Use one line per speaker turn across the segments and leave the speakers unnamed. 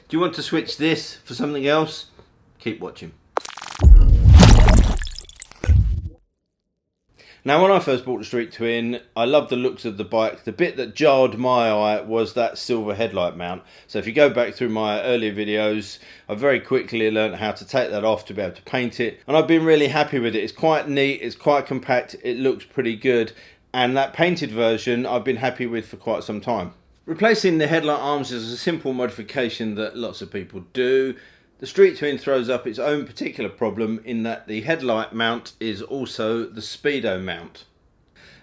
Do you want to switch this for something else? Keep watching. Now, when I first bought the Street Twin, I loved the looks of the bike. The bit that jarred my eye was that silver headlight mount. So if you go back through my earlier videos, I very quickly learned how to take that off to be able to paint it. And I've been really happy with it. It's quite neat, it's quite compact, it looks pretty good. And that painted version I've been happy with for quite some time. Replacing the headlight arms is a simple modification that lots of people do. The Street Twin throws up its own particular problem in that the headlight mount is also the Speedo mount.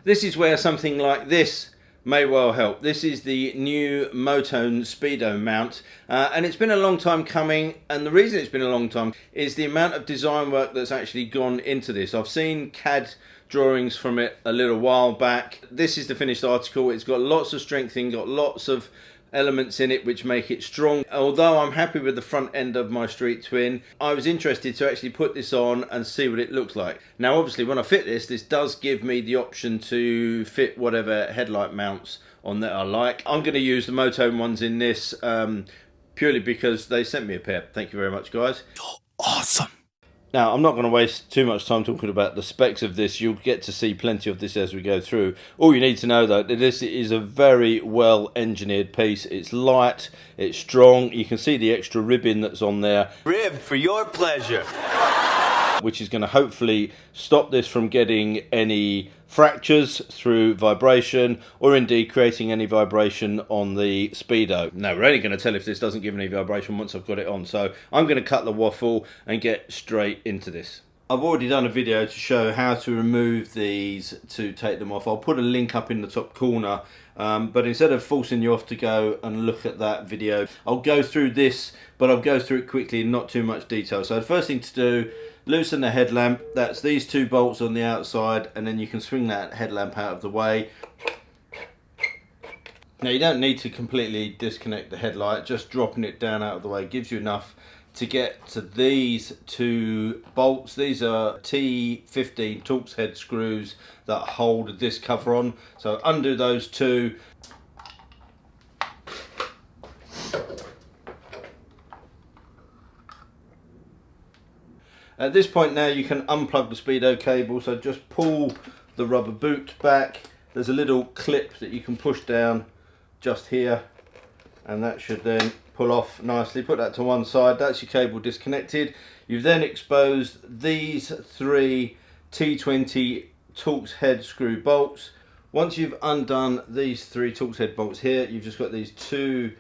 This is where something like this may well help. This is the new Motone Speedo Mount, and it's been a long time coming, and the reason it's been a long time is the amount of design work that's actually gone into this. I've seen CAD drawings from it a little while back. This is the finished article. It's got lots of strengthening, got lots of elements in it which make it strong. Although I'm happy with the front end of my Street Twin, I was interested to actually put this on and see what it looks like. Now obviously when I fit this does give me the option to fit whatever headlight mounts on that I like. I'm going to use the Motone ones in this purely because they sent me a pair. Thank you very much, guys.
You're awesome.
Now, I'm not going to waste too much time talking about the specs of this. You'll get to see plenty of this as we go through. All you need to know, though, that this is a very well engineered piece. It's light, it's strong. You can see the extra ribbing that's on there.
Rib for your pleasure.
Which is going to hopefully stop this from getting any fractures through vibration or indeed creating any vibration on the Speedo. Now we're only going to tell if this doesn't give any vibration once I've got it on, so I'm going to cut the waffle and get straight into this. I've already done a video to show how to remove these to take them off. I'll put a link up in the top corner, but instead of forcing you off to go and look at that video, I'll go through this, but I'll go through it quickly in not too much detail. So the first thing to do, loosen the headlamp. That's these two bolts on the outside, and then you can swing that headlamp out of the way. Now you don't need to completely disconnect the headlight, just dropping it down out of the way gives you enough to get to these two bolts. These are T15 Torx head screws that hold this cover on. So undo those two. At this point now you can unplug the Speedo cable, so just pull the rubber boot back. There's a little clip that you can push down just here, and that should then pull off nicely. Put that to one side, that's your cable disconnected. You've then exposed these three T20 Torx head screw bolts. Once you've undone these three Torx head bolts here, you've just got these two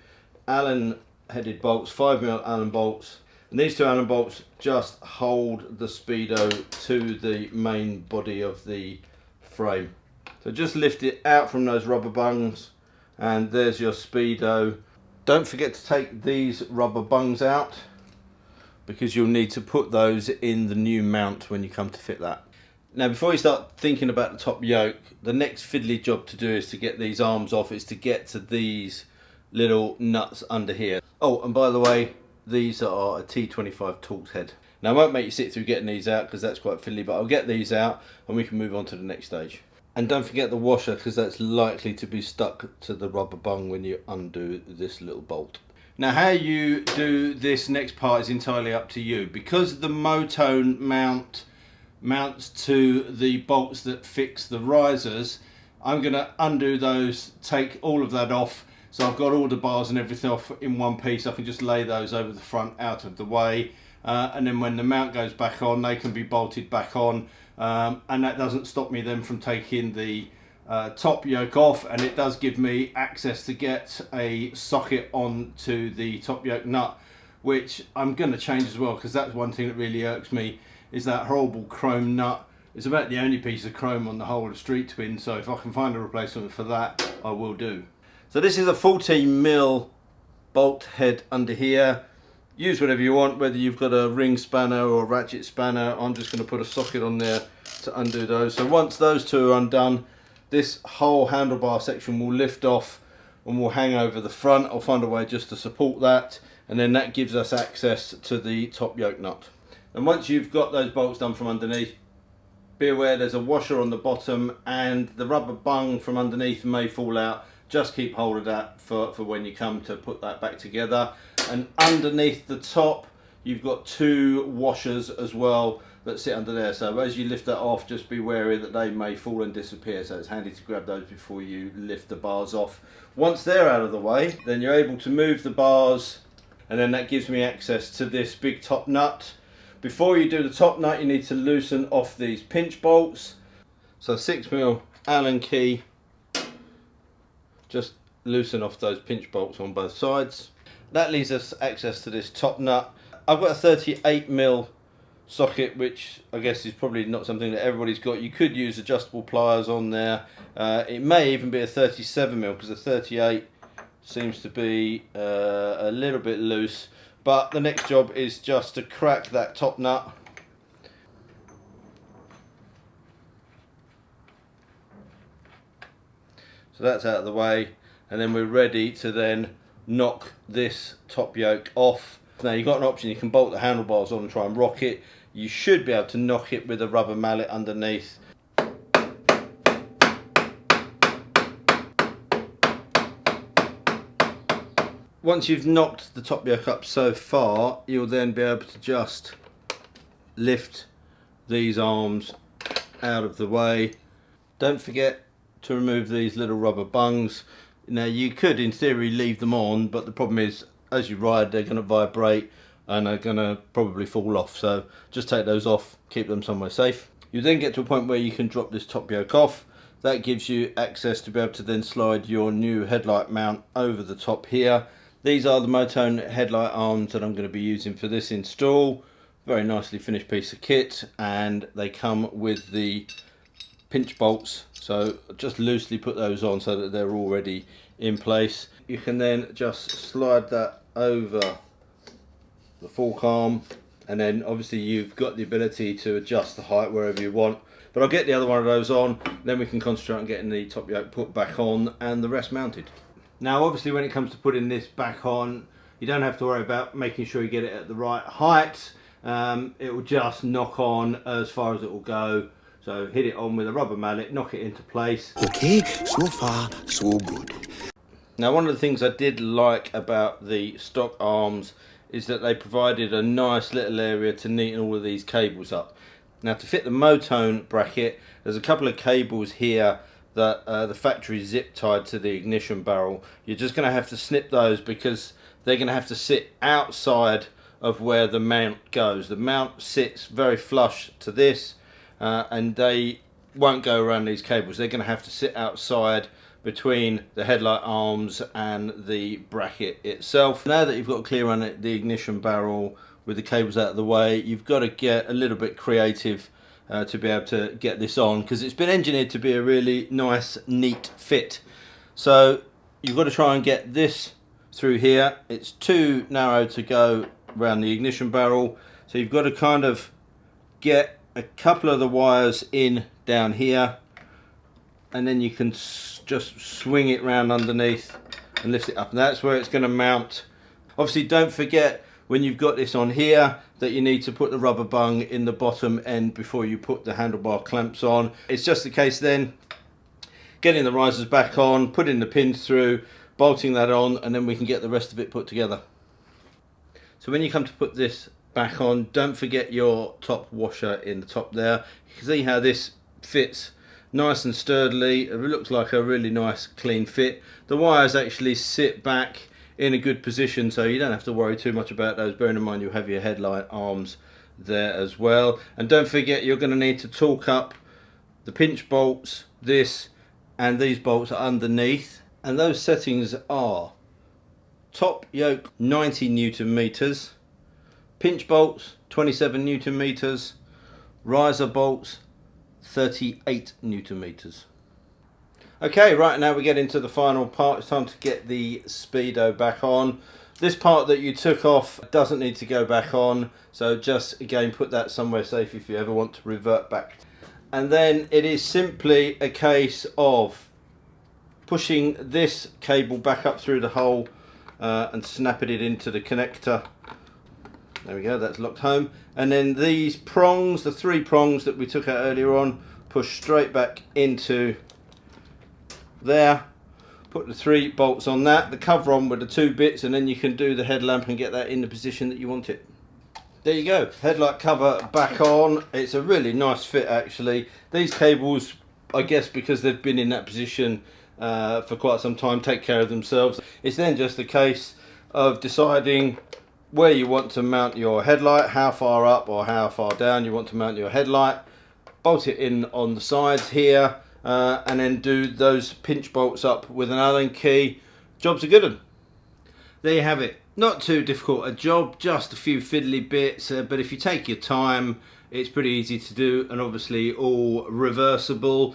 Allen headed bolts, 5mm Allen bolts. And these two Allen bolts just hold the Speedo to the main body of the frame. So just lift it out from those rubber bungs, and there's your Speedo. Don't forget to take these rubber bungs out, because you'll need to put those in the new mount when you come to fit that. Now before you start thinking about the top yoke, the next fiddly job to do is to get these arms off, is to get to these little nuts under here. Oh, and by the way, these are a T25 Torx head. Now I won't make you sit through getting these out because that's quite fiddly, but I'll get these out and we can move on to the next stage. And don't forget the washer, because that's likely to be stuck to the rubber bung when you undo this little bolt. Now how you do this next part is entirely up to you. Because the Motone mount mounts to the bolts that fix the risers, I'm going to undo those, take all of that off. So I've got all the bars and everything off in one piece. I can just lay those over the front out of the way, and then when the mount goes back on, they can be bolted back on, and that doesn't stop me then from taking the top yoke off, and it does give me access to get a socket onto the top yoke nut, which I'm going to change as well, because that's one thing that really irks me, is that horrible chrome nut. It's about the only piece of chrome on the whole of Street Twin, so if I can find a replacement for that, I will do. So this is a 14mm bolt head under here. Use whatever you want, whether you've got a ring spanner or a ratchet spanner. I'm just going to put a socket on there to undo those. So once those two are undone, this whole handlebar section will lift off and will hang over the front. I'll find a way just to support that, and then that gives us access to the top yoke nut. And once you've got those bolts done from underneath, be aware there's a washer on the bottom and the rubber bung from underneath may fall out. Just keep hold of that for when you come to put that back together. and underneath the top you've got 2 washers as well that sit under there. So as you lift that off, just be wary that they may fall and disappear, so it's handy to grab those before you lift the bars off. Once they're out of the way, then you're able to move the bars, and then that gives me access to this big top nut. Before you do the top nut, you need to loosen off these pinch bolts. So 6mm Allen key, just loosen off those pinch bolts on both sides. That leaves us access to this top nut. I've got a 38mm socket, which I guess is probably not something that everybody's got. You could use adjustable pliers on there. It may even be a 37mm, because the 38 seems to be a little bit loose. But the next job is just to crack that top nut. So that's out of the way, and then we're ready to then knock this top yoke off. Now you've got an option, you can bolt the handlebars on and try and rock it. You should be able to knock it with a rubber mallet underneath. Once you've knocked the top yoke up so far, you'll then be able to just lift these arms out of the way. Don't forget to remove these little rubber bungs. Now you could in theory leave them on, but the problem is as you ride they're going to vibrate and are going to probably fall off, so just take those off, keep them somewhere safe. You then get to a point where you can drop this top yoke off. That gives you access to be able to then slide your new headlight mount over the top here. These are the Motone headlight arms that I'm going to be using for this install. Very nicely finished piece of kit, and they come with the pinch bolts, so just loosely put those on so that they're already in place. You can then just slide that over the fork arm, and then obviously you've got the ability to adjust the height wherever you want. But I'll get the other one of those on, then we can concentrate on getting the top yoke put back on and the rest mounted. Now obviously when it comes to putting this back on, you don't have to worry about making sure you get it at the right height. It will just knock on as far as it will go. So hit it on with a rubber mallet, knock it into place.
Okay, so far, so good.
Now one of the things I did like about the stock arms is that they provided a nice little area to neaten all of these cables up. Now to fit the Motone bracket, there's a couple of cables here that the factory zip tied to the ignition barrel. You're just going to have to snip those because they're going to have to sit outside of where the mount goes. The mount sits very flush to this, and they won't go around these cables. They're going to have to sit outside between the headlight arms and the bracket itself. Now that you've got clear on the ignition barrel with the cables out of the way, you've got to get a little bit creative to be able to get this on, because it's been engineered to be a really nice, neat fit. So you've got to try and get this through here. It's too narrow to go around the ignition barrel, so you've got to kind of get a couple of the wires in down here, and then you can just swing it round underneath and lift it up, and that's where it's going to mount. Obviously don't forget when you've got this on here that you need to put the rubber bung in the bottom end before you put the handlebar clamps on. It's just the case then getting the risers back on, putting the pins through, bolting that on, and then we can get the rest of it put together. So when you come to put this back on, don't forget your top washer in the top there. You can see how this fits nice and sturdily. It looks like a really nice clean fit. The wires actually sit back in a good position, so you don't have to worry too much about those. Bearing in mind you'll have your headlight arms there as well. And don't forget you're going to need to torque up the pinch bolts, this and these bolts are underneath, and those settings are top yoke 90 Newton meters, pinch bolts 27 Newton meters, riser bolts 38 Newton meters. Okay, right, now we get into the final part. It's time to get the Speedo back on. This part that you took off doesn't need to go back on, so just again put that somewhere safe if you ever want to revert back. And then it is simply a case of pushing this cable back up through the hole and snapping it into the connector. There we go, that's locked home. And then these prongs, the 3 prongs that we took out earlier on, push straight back into there. Put the 3 bolts on that, the cover on with the 2 bits, and then you can do the headlamp and get that in the position that you want it. There you go, headlight cover back on. It's a really nice fit actually. These cables, I guess because they've been in that position for quite some time, take care of themselves. It's then just a case of deciding where you want to mount your headlight, how far up or how far down you want to mount your headlight. Bolt it in on the sides here, and then do those pinch bolts up with an Allen key. Job's a good one. There you have it. Not too difficult a job, just a few fiddly bits, but if you take your time, it's pretty easy to do, and obviously all reversible.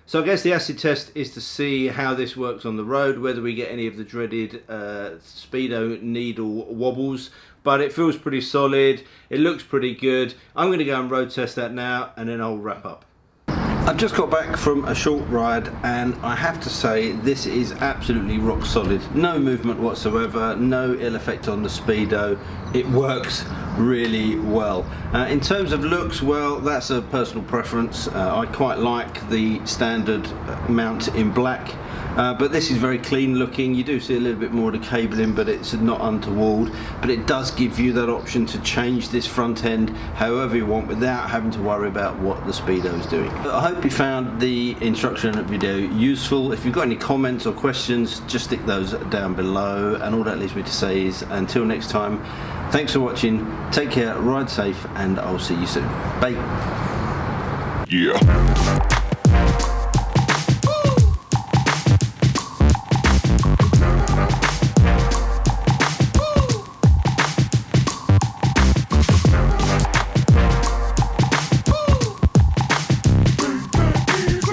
So I guess the acid test is to see how this works on the road, whether we get any of the dreaded Speedo needle wobbles, but it feels pretty solid, it looks pretty good. I'm going to go and road test that now, and then I'll wrap up. I've just got back from a short ride, and I have to say this is absolutely rock solid. No movement whatsoever, no ill effect on the Speedo. It works really well. In terms of looks, well, that's a personal preference. I quite like the standard mount in black, but this is very clean looking. You do see a little bit more of the cabling, but it's not untoward. But it does give you that option to change this front end however you want without having to worry about what the Speedo is doing. I hope you found the instruction video useful. If you've got any comments or questions, just stick those down below, and all that leaves me to say is until next time, thanks for watching, take care, ride safe, and I'll see you soon. Bye.
Yeah.